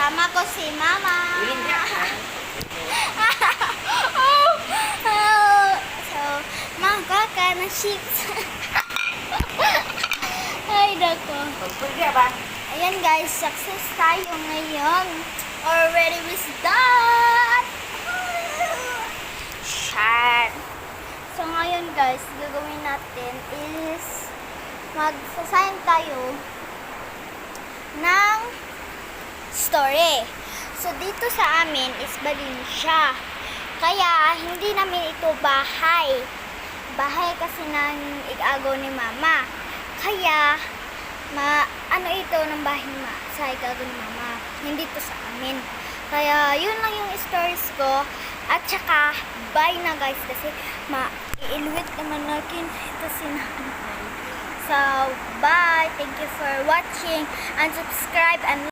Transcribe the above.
Kasama ko si Mama. So, magkaka ng chips. Ay, dako. Ayan guys, success tayo ngayon. Already was done. Shit. So ngayon guys, gagawin natin is mag-sign tayo ng story. So dito sa amin is Valencia. Kaya hindi namin ito bahay. Bahay kasi ng igago ni Mama. Kaya ano ito ng bahay sa igago ni Mama. Hindi to sa amin. Kaya yun lang yung stories ko. At saka bye na guys kasi iiluwit naman natin ito sinahan. So bye. Thank you for watching and subscribe and